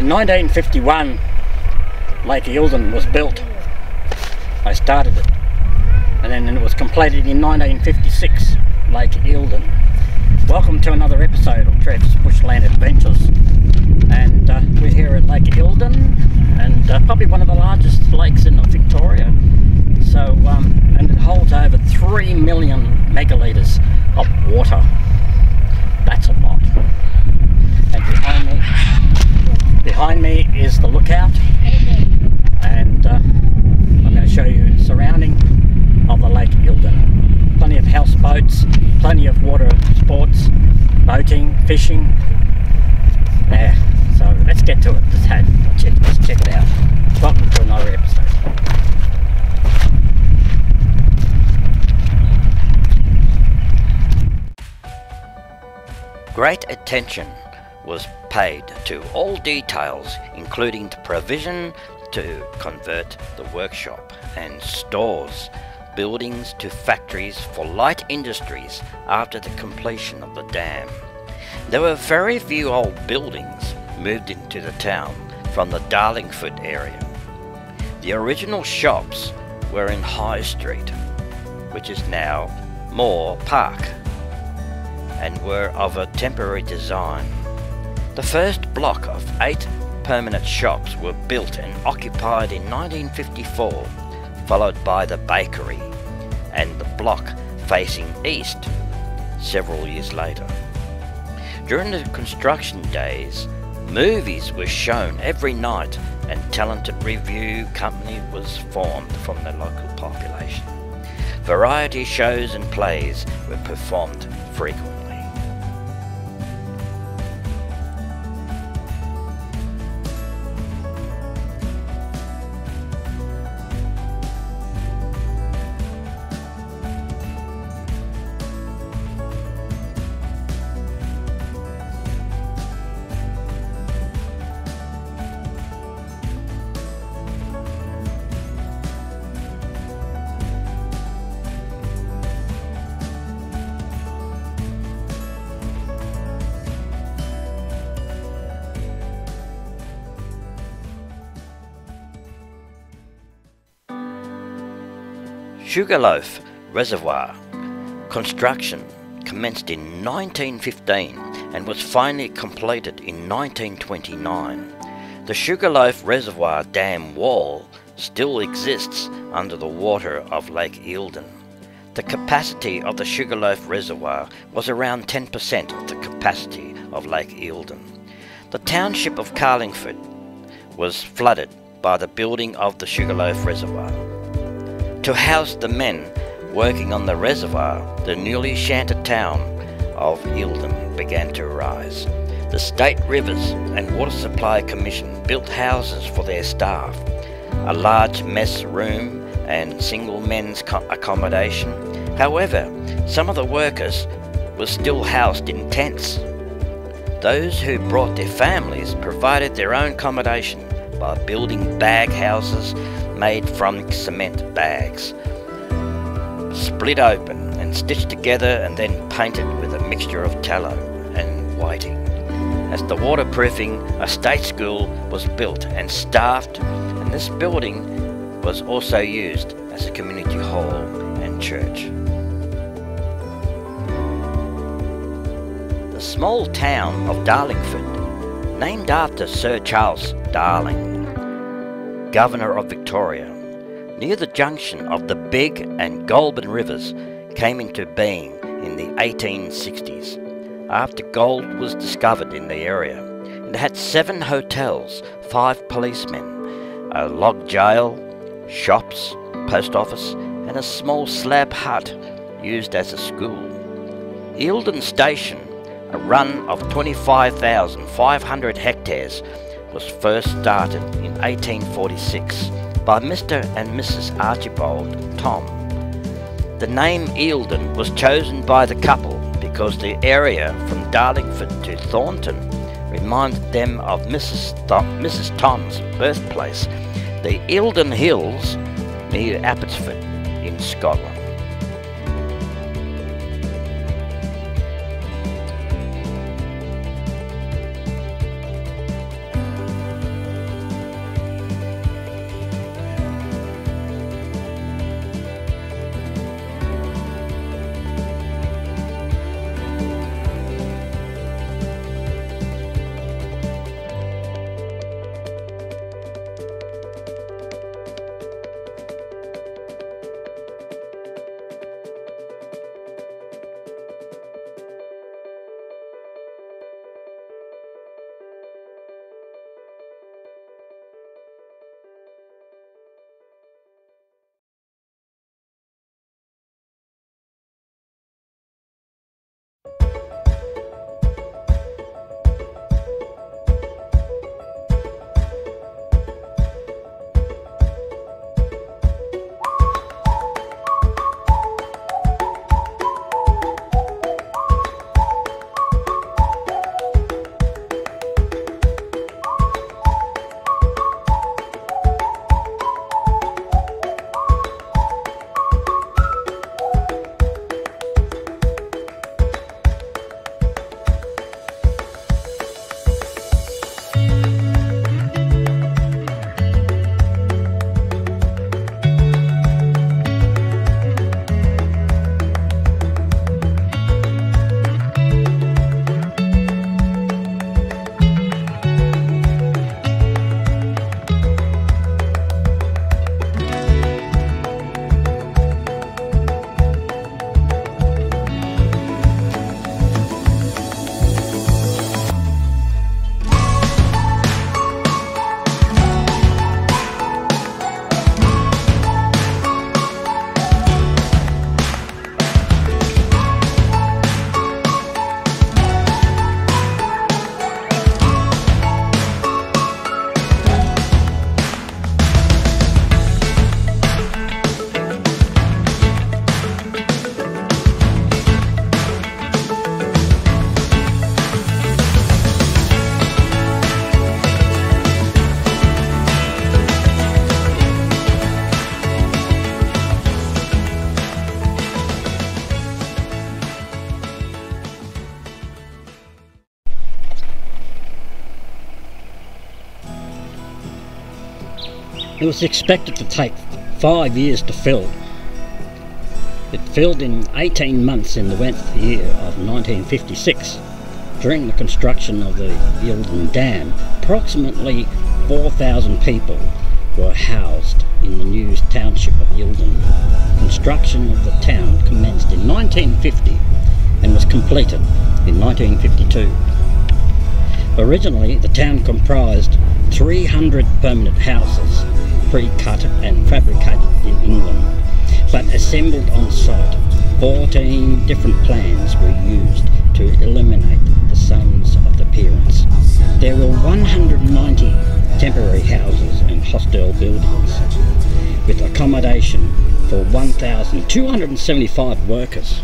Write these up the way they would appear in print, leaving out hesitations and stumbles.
In 1951, Lake Eildon was built. They started it, and then it was completed in 1956, Lake Eildon. Welcome to another episode of TREV'S Bushland Adventures, and we're here at Lake Eildon, and probably one of the largest lakes in Victoria. So, and it holds over 3 million megalitres of water. That's a lot. And behind me is the lookout, and I'm going to show you the surrounding of the Lake Eildon. Plenty of houseboats, plenty of water sports, boating, fishing. Yeah, so let's get to it. Let's check it out. Welcome to another episode. Great attention was paid to all details, including the provision to convert the workshop and stores, buildings to factories for light industries after the completion of the dam. There were very few old buildings moved into the town from the Darlingford area. The original shops were in High Street, which is now Moore Park, and were of a temporary design. The first block of 8 permanent shops were built and occupied in 1954, followed by the bakery and the block facing east several years later. During the construction days, movies were shown every night, and talented review company was formed from the local population. Variety shows and plays were performed frequently. Sugarloaf Reservoir construction commenced in 1915 and was finally completed in 1929. The Sugarloaf Reservoir dam wall still exists under the water of Lake Eildon. The capacity of the Sugarloaf Reservoir was around 10% of the capacity of Lake Eildon. The township of Carlingford was flooded by the building of the Sugarloaf Reservoir. To house the men working on the reservoir, the newly shanted town of Eildon began to rise. The State Rivers and Water Supply Commission built houses for their staff, a large mess room and single men's accommodation. However, some of the workers were still housed in tents. Those who brought their families provided their own accommodation by building bag houses made from cement bags, split open and stitched together and then painted with a mixture of tallow and whiting. As the waterproofing, a state school was built and staffed, and this building was also used as a community hall and church. The small town of Darlingford, named after Sir Charles Darling, Governor of Victoria, near the junction of the Big and Goulburn rivers, came into being in the 1860s after gold was discovered in the area. It had 7 hotels, 5 policemen, a log jail, shops, post office, and a small slab hut used as a school. Eildon Station, a run of 25,500 hectares, was first started in 1846 by Mr. and Mrs. Archibald Tom. The name Eildon was chosen by the couple because the area from Darlingford to Thornton reminded them of Mrs. Tom's birthplace, the Eildon Hills near Abbotsford in Scotland. It was expected to take 5 years to fill. It filled in 18 months in the wet year of 1956. During the construction of the Eildon Dam, approximately 4,000 people were housed in the new township of Eildon. Construction of the town commenced in 1950 and was completed in 1952. Originally, the town comprised 300 permanent houses, pre-cut and fabricated in England, but assembled on site. 14 different plans were used to eliminate the sameness of the appearance. There were 190 temporary houses and hostel buildings, with accommodation for 1,275 workers.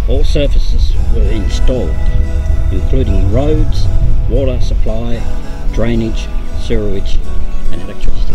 All services were installed, including roads, water supply, drainage, sewerage and electricity.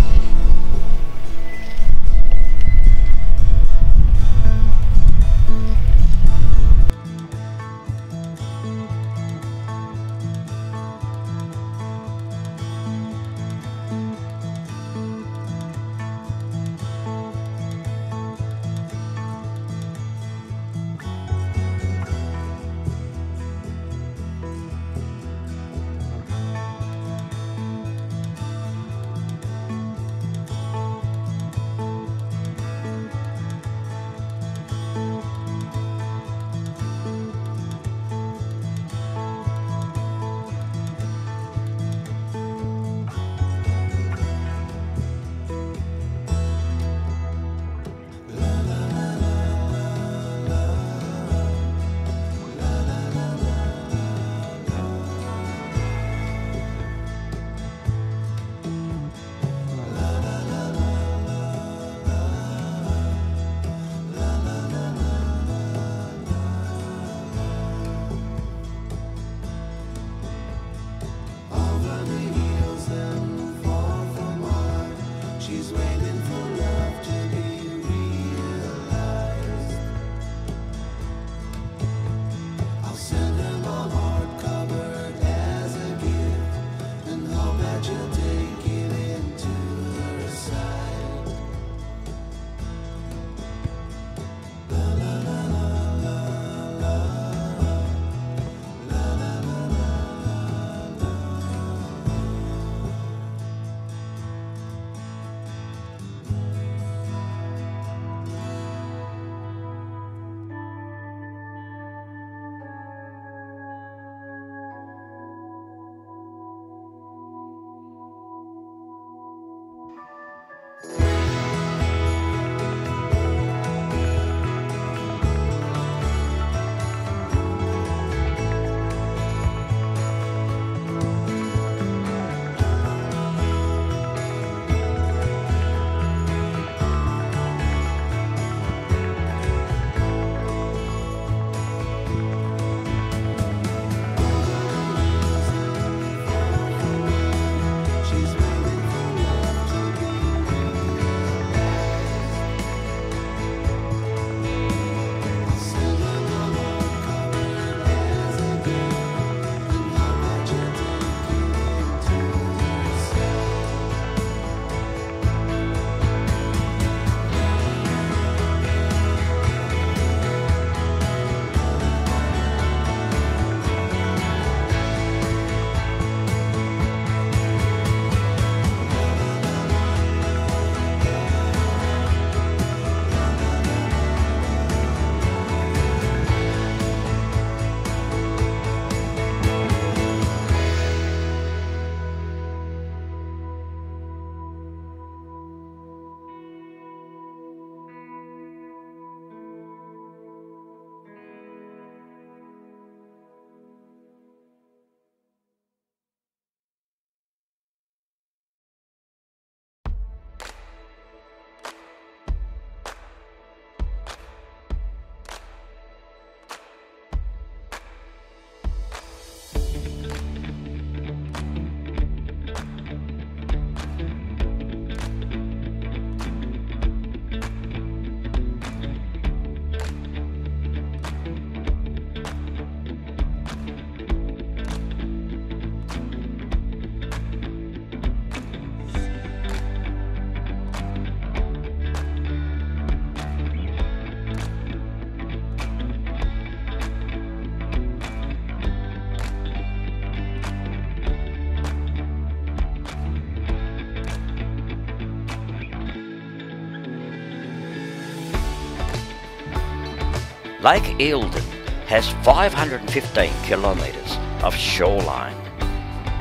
Lake Eildon has 515 kilometres of shoreline.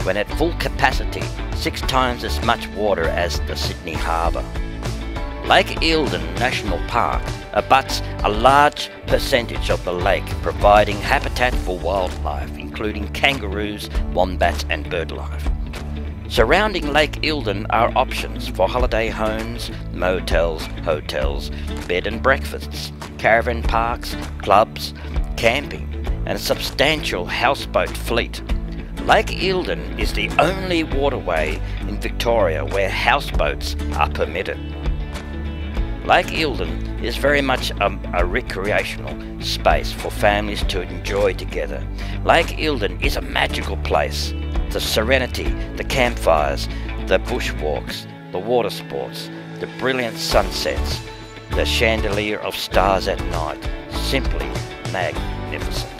When at full capacity, 6 times as much water as the Sydney Harbour. Lake Eildon National Park abuts a large percentage of the lake, providing habitat for wildlife, including kangaroos, wombats and birdlife. Surrounding Lake Eildon are options for holiday homes, motels, hotels, bed and breakfasts, caravan parks, clubs, camping and a substantial houseboat fleet. Lake Eildon is the only waterway in Victoria where houseboats are permitted. Lake Eildon is very much a recreational space for families to enjoy together. Lake Eildon is a magical place. The serenity, the campfires, the bushwalks, the water sports, the brilliant sunsets, the chandelier of stars at night, simply magnificent.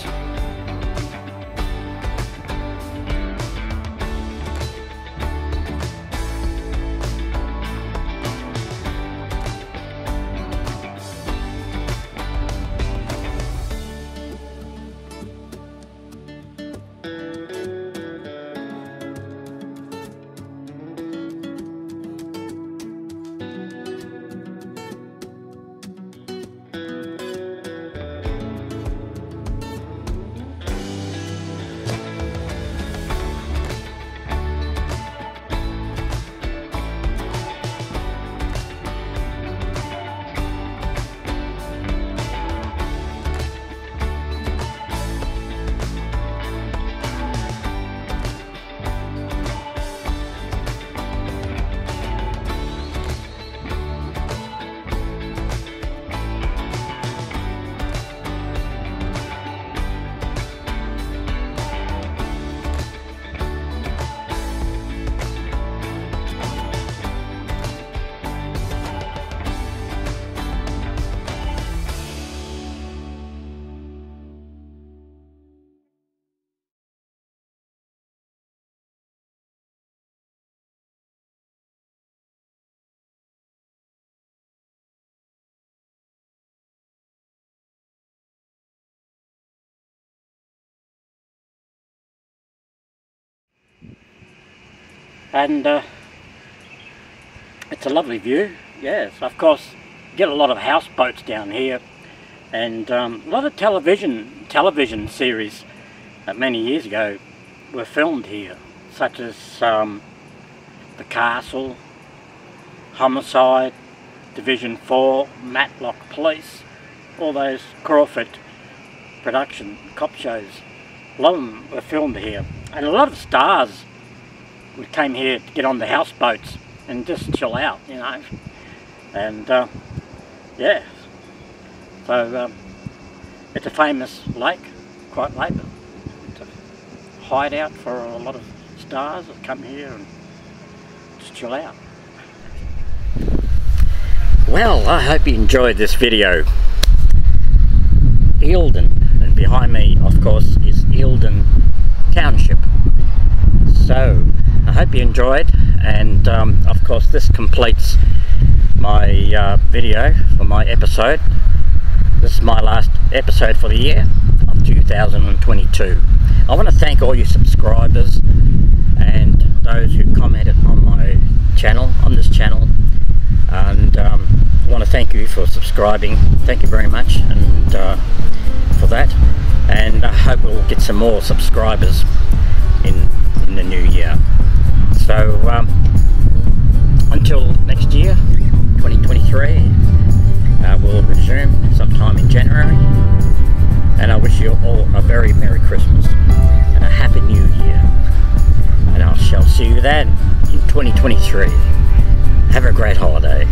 And it's a lovely view. Yes, of course you get a lot of houseboats down here, and a lot of television series that many years ago were filmed here, such as The Castle, Homicide, Division 4, Matlock Police, all those Crawford production cop shows. A lot of them were filmed here, and a lot of stars we came here to get on the houseboats and just chill out, you know. And yeah, so it's a famous lake, quite late, but it's a hideout for a lot of stars that come here and just chill out. Well, I hope you enjoyed this video. Eildon, and behind me of course is Eildon Township. So I hope you enjoyed, and of course this completes my video for my episode. This is my last episode for the year of 2022. I want to thank all you subscribers and those who commented on my channel, on this channel, and I want to thank you for subscribing. Thank you very much, and for that, and I hope we'll get some more subscribers in the new year. So until next year, 2023, we'll resume sometime in January, and I wish you all a very Merry Christmas and a Happy New Year, and I shall see you then in 2023. Have a great holiday.